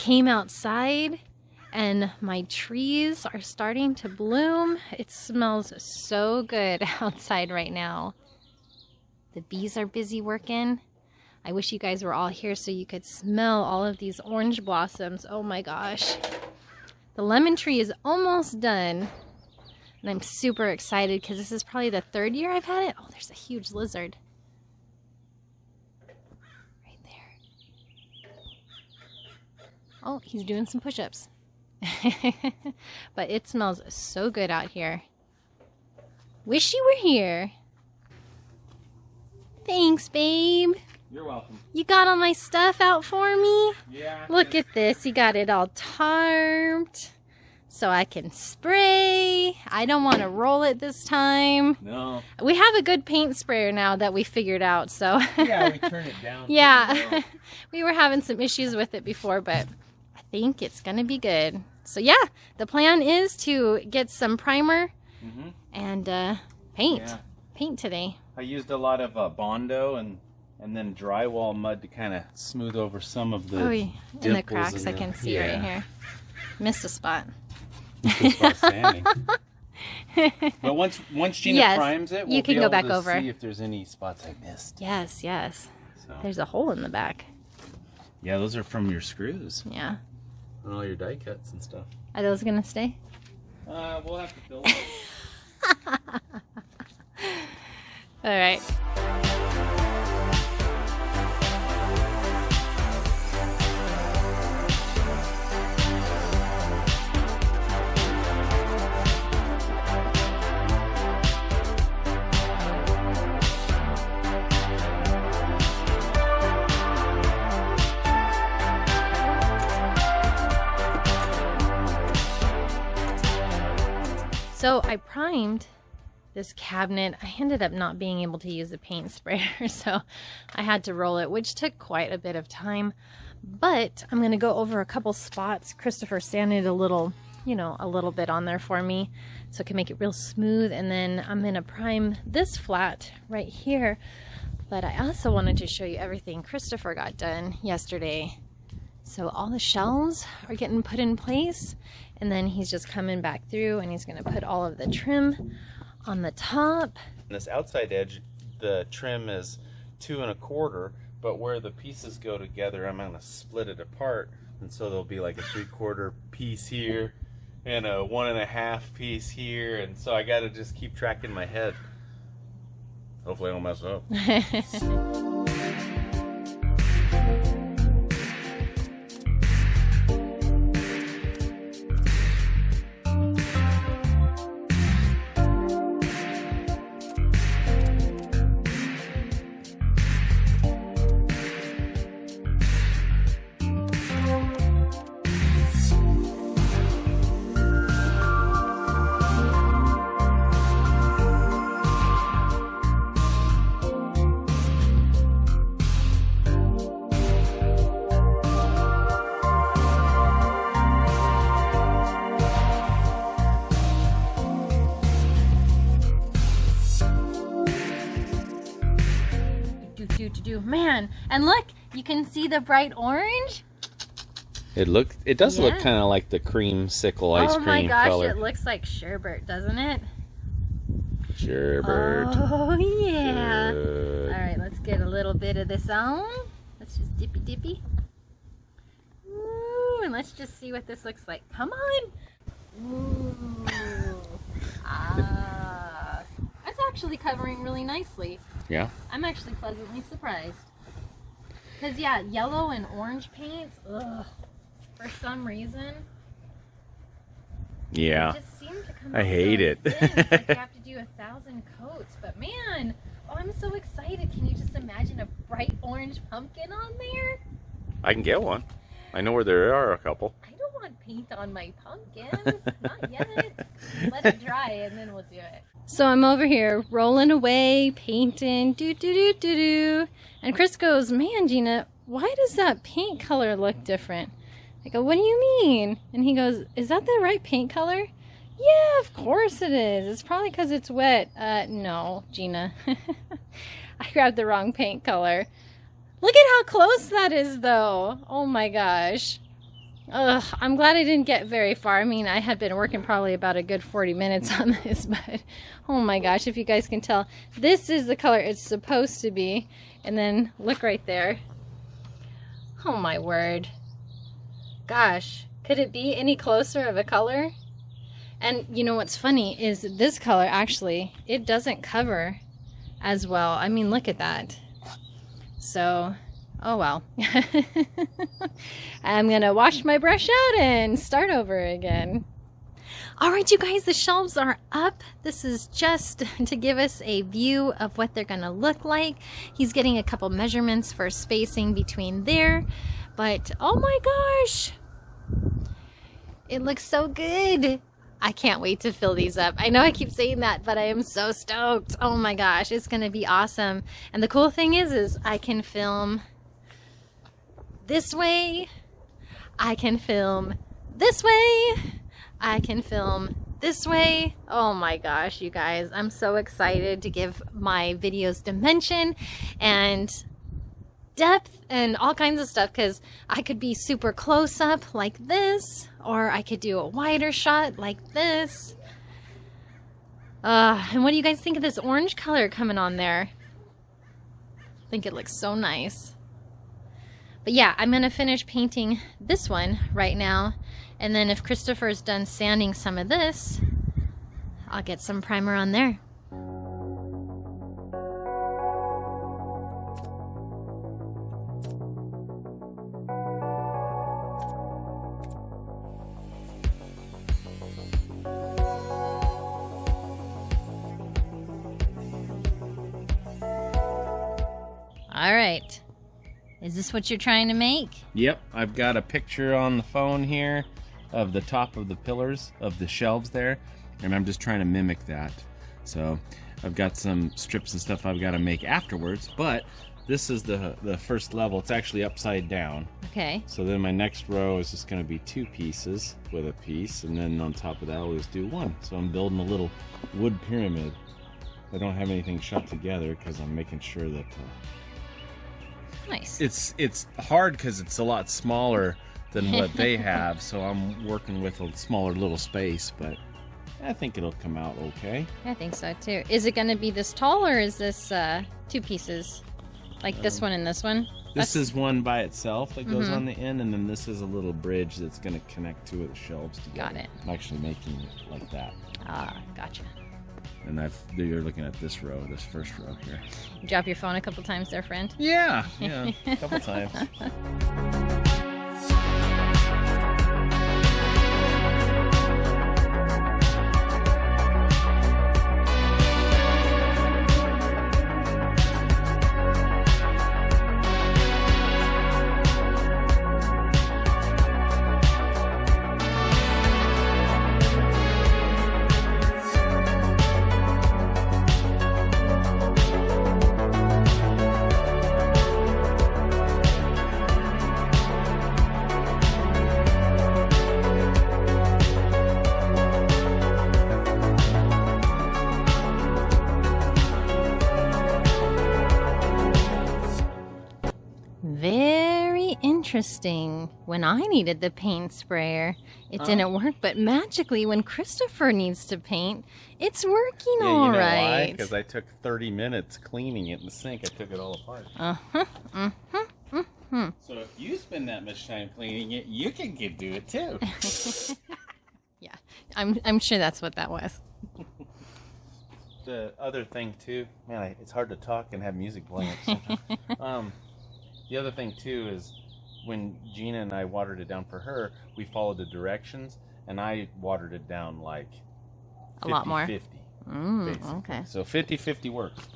came outside and my trees are starting to bloom. It smells so good outside right now. The bees are busy working. I wish you guys were all here so you could smell all of these orange blossoms. Oh my gosh. The lemon tree is almost done. And I'm super excited because this is probably the 3rd year I've had it. Oh, there's a huge lizard. Right there. Oh, he's doing some push-ups. But it smells so good out here. Wish you were here. Thanks, babe. You're welcome. You got all my stuff out for me? Yeah. Look at this. You got it all tarped so I can spray. I don't want to roll it this time. No. We have a good paint sprayer now that we figured out, so. Yeah, we turn it down. Yeah. We were having some issues with it before, but I think it's going to be good. So yeah, the plan is to get some primer and paint. Yeah. Paint today. I used a lot of Bondo and then drywall mud to kind of smooth over some of the in the cracks. I can see right here. Missed a spot. But once Gina primes it, we'll you can be go able back to over. see if there's any spots I missed. Yes, yes. So. There's a hole in the back. Yeah, those are from your screws. Yeah. And all your die cuts and stuff. Are those gonna stay? We'll have to fill it. All right. So I primed this cabinet. I ended up not being able to use the paint sprayer, so I had to roll it, which took quite a bit of time. But I'm going to go over a couple spots. Christopher sanded a little, a little bit on there for me so it can make it real smooth. And then I'm going to prime this flat right here. But I also wanted to show you everything Christopher got done yesterday. So all the shelves are getting put in place, and then he's just coming back through and he's going to put all of the trim on the top. This outside edge, the trim is 2 1/4, but where the pieces go together, I'm going to split it apart, and so there'll be like a 3/4 piece here and a 1 1/2 piece here, and so I got to just keep track in my head. Hopefully I don't mess up. Man, and look, you can see the bright orange. It does look kind of like the creamsicle ice cream color. Oh my gosh, it looks like sherbet, doesn't it? Sherbet. Oh yeah. Good. All right, let's get a little bit of this on. Let's just dippy. Ooh, and let's just see what this looks like. Come on. Ooh. That's actually covering really nicely. Yeah. I'm actually pleasantly surprised. Because, yeah, yellow and orange paints, ugh, for some reason. Yeah. They just seem to come I out hate so it. thin. It's like you have to do 1,000 coats. But, man, I'm so excited. Can you just imagine a bright orange pumpkin on there? I can get one. I know where there are a couple. I don't want paint on my pumpkins. Not yet. Let it dry and then we'll do it. So I'm over here rolling away, painting, and Chris goes, man, Gina, why does that paint color look different? I go, what do you mean? And he goes, is that the right paint color? Yeah, of course it is. It's probably because it's wet. No, Gina. I grabbed the wrong paint color. Look at how close that is, though. Oh my gosh. Ugh, I'm glad I didn't get very far. I mean, I had been working probably about a good 40 minutes on this, but oh my gosh, if you guys can tell, this is the color it's supposed to be. And then look right there. Oh my word. Gosh, could it be any closer of a color? And you know what's funny is this color actually, it doesn't cover as well. I mean, look at that. So, oh well. I'm gonna wash my brush out and start over again. All right, you guys, the shelves are up. This is just to give us a view of what they're gonna look like. He's getting a couple measurements for spacing between there, but oh my gosh, it looks so good. I can't wait to fill these up. I know I keep saying that, but I am so stoked. Oh my gosh, it's gonna be awesome. And the cool thing is I can film this way, I can film this way, I can film this way. Oh my gosh, you guys, I'm so excited to give my videos dimension and depth and all kinds of stuff, because I could be super close up like this, or I could do a wider shot like this. And what do you guys think of this orange color coming on there? I think it looks so nice. But yeah, I'm gonna finish painting this one right now, and then if Christopher's done sanding some of this, I'll get some primer on there. All right. Is this what you're trying to make? Yep, I've got a picture on the phone here of the top of the pillars of the shelves there, and I'm just trying to mimic that. So I've got some strips and stuff I've got to make afterwards, but this is the first level. It's actually upside down. Okay. So then my next row is just going to be 2 pieces with a piece, and then on top of that I'll just do 1. So I'm building a little wood pyramid. I don't have anything shot together because I'm making sure that nice. It's hard because it's a lot smaller than what they have, so I'm working with a smaller little space, but I think it'll come out okay. I think so too. Is it going to be this tall, or is this 2 pieces? Like this one and this one? This is one by itself that goes on the end, and then this is a little bridge that's going to connect 2 of the shelves together. Got it. I'm actually making it like that. Ah, gotcha. And you're looking at this row, this first row here. You drop your phone a couple times there, friend? Yeah, a couple times. Very interesting. When I needed the paint sprayer, it didn't work, but magically when Christopher needs to paint, it's working all right. Because I took 30 minutes cleaning it in the sink. I took it all apart. So if you spend that much time cleaning it, you can do it too. Yeah, I'm sure that's what that was. The other thing too, man, it's hard to talk and have music playing at the same time. The other thing too is when Gina and I watered it down for her, we followed the directions, and I watered it down like 50, a lot more. 50. Okay. So 50-50 works.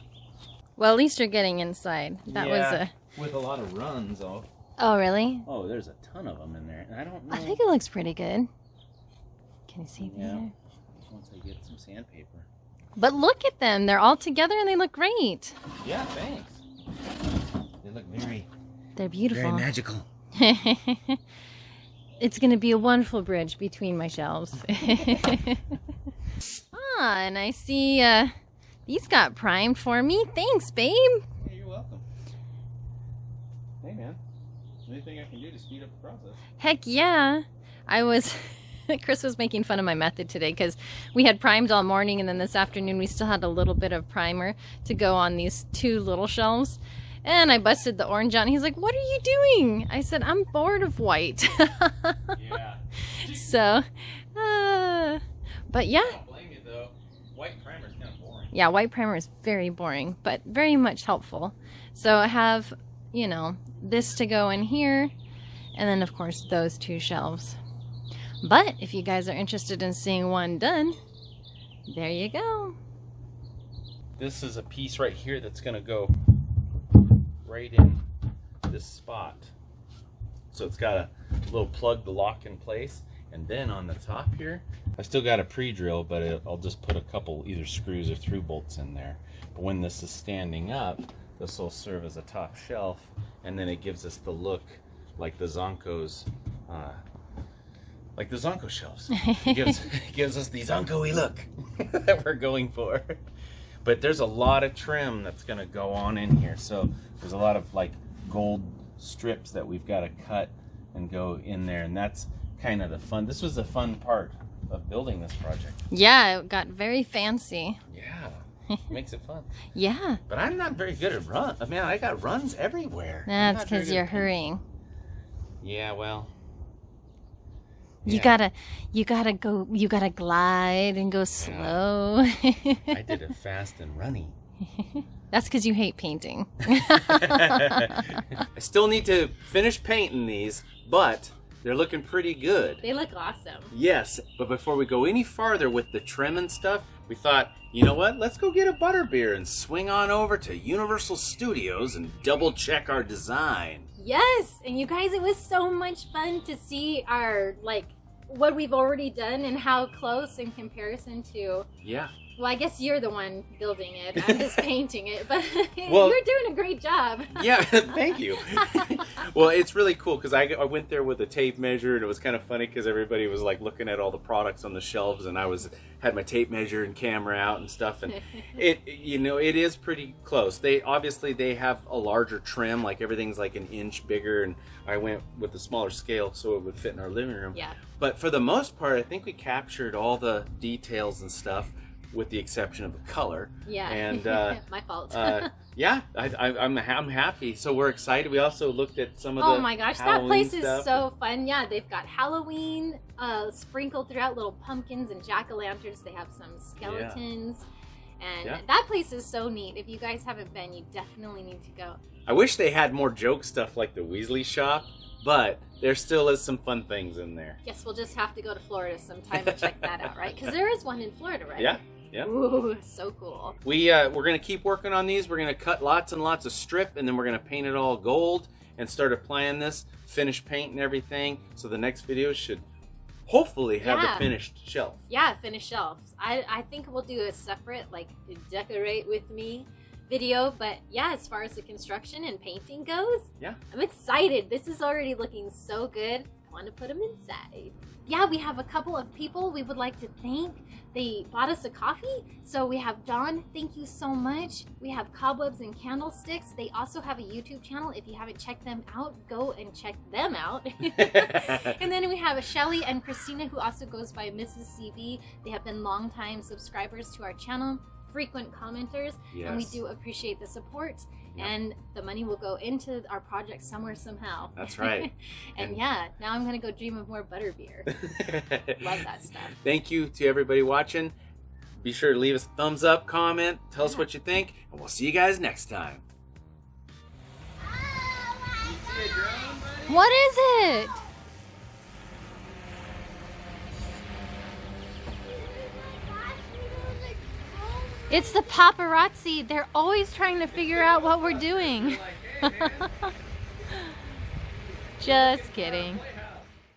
Well, at least you're getting inside. That was with a lot of runs though. Oh, really? Oh, there's a ton of them in there, and I don't know. I think it looks pretty good. Can you see Yeah. there? Once I get some sandpaper. But look at them. They're all together and they look great. Yeah, thanks. They look They're beautiful. very magical. It's going to be a wonderful bridge between my shelves. And I see these got primed for me. Thanks, babe. Yeah, you're welcome. Hey, man. Anything I can do to speed up the process. Heck yeah. Chris was making fun of my method today because we had primed all morning, and then this afternoon we still had a little bit of primer to go on these 2 little shelves. And I busted the orange out, and he's like, "What are you doing?" I said, "I'm bored of white." Yeah. So, but yeah. I don't blame you though. White primer is kind of boring. Yeah, white primer is very boring, but very much helpful. So I have, you know, this to go in here, and then of course those 2 shelves. But if you guys are interested in seeing one done, there you go. This is a piece right here that's going to go right in this spot. So it's got a little plug to lock in place. And then on the top here, I still got a pre-drill, but I'll just put a couple either screws or through bolts in there. But when this is standing up, this will serve as a top shelf, and then it gives us the look like the Zonko's, like the Zonko shelves. It gives us the Zonko-y look that we're going for. But there's a lot of trim that's going to go on in here. So there's a lot of like gold strips that we've got to cut and go in there, and that's kind of the fun. This was the fun part of building this project. Yeah, it got very fancy. Yeah, makes it fun. Yeah. But I'm not very good at run. I mean, I got runs everywhere. That's because you're hurrying. Yeah, well. You Yeah. gotta glide and go slow. I did it fast and runny. That's because you hate painting. I still need to finish painting these, but they're looking pretty good. They look awesome. Yes, but before we go any farther with the trim and stuff, we thought, you know what? Let's go get a butterbeer and swing on over to Universal Studios and double check our design. Yes, and you guys, it was so much fun to see our, like, what we've already done and how close in comparison to... Yeah. Well, I guess you're the one building it. I'm just painting it, but Well, you're doing a great job. Yeah, thank you. Well, it's really cool because I went there with a tape measure, and it was kind of funny because everybody was like looking at all the products on the shelves, and I had my tape measure and camera out and stuff, and it is pretty close. They have a larger trim, like everything's like an inch bigger, and I went with a smaller scale so it would fit in our living room. Yeah. But for the most part, I think we captured all the details and stuff, with the exception of the color. Yeah. And my fault. yeah, I'm happy. So we're excited. We also looked at some of the oh my gosh, Halloween that place is stuff. so fun. Yeah, they've got Halloween sprinkled throughout, little pumpkins and jack-o'-lanterns. They have some skeletons. And that place is so neat. If you guys haven't been, you definitely need to go. I wish they had more joke stuff like the Weasley shop, but there still is some fun things in there. Guess we'll just have to go to Florida sometime and check that out, right? Because there is one in Florida, right? Yeah. Yeah. Ooh, so cool. We're gonna keep working on these. We're gonna cut lots and lots of strip, and then we're gonna paint it all gold and start applying this, finish paint and everything. So the next video should hopefully have the finished shelf. Yeah, finished shelves. I think we'll do a separate, like, decorate with me video. But yeah, as far as the construction and painting goes, yeah, I'm excited. This is already looking so good. I want to put them inside. Yeah, we have a couple of people we would like to thank. They bought us a coffee. So we have Dawn, thank you so much. We have Cobwebs and Candlesticks. They also have a YouTube channel. If you haven't checked them out, go and check them out. And then we have Shelly and Christina, who also goes by Mrs. CB. They have been longtime subscribers to our channel, frequent commenters, and we do appreciate the support. Yep. And the money will go into our project somewhere, somehow. That's right. And yeah, now I'm going to go dream of more butterbeer. Love that stuff. Thank you to everybody watching. Be sure to leave us a thumbs up, comment, tell us what you think, and we'll see you guys next time. You see a drone, buddy? What is it? It's the paparazzi. They're always trying to figure out what we're doing. Just kidding.